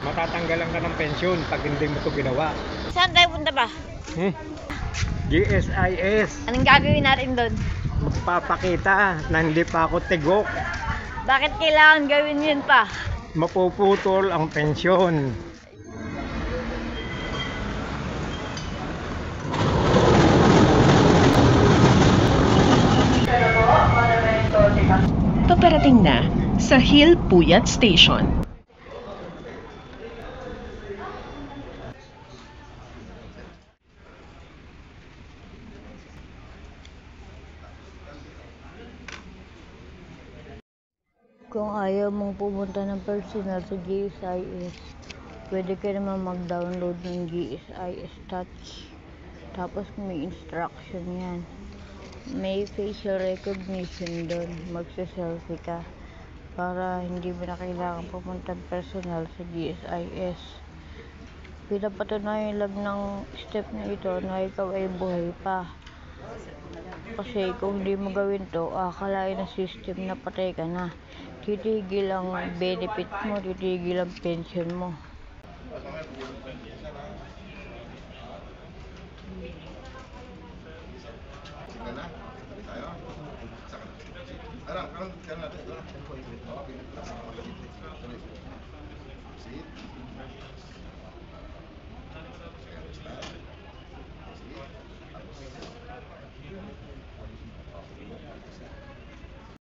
Matatanggalan ka ng pensyon pag hindi mo ito ginawa. Saan tayo punta ba? GSIS. Anong gagawin natin doon? Magpapakita na hindi pa ako tigok. Bakit kailangan gawin yun pa? Mapuputol ang pensyon. Paparating na sa Hill Puyat Station. Kung ayaw mong pumunta ng personal sa GSIS, pwede ka naman mag-download ng GSIS Touch. Tapos may instruction yan. May facial recognition doon. Magsa-selfie ka para hindi mo na kailangan pumunta personal sa GSIS. Pinapatunayan lang ng step na ito na ikaw ay buhay pa. Kasi kung hindi mo gawin to, akalain ng system na patay ka na. Titigil ang benefit mo, titigil ang pension mo.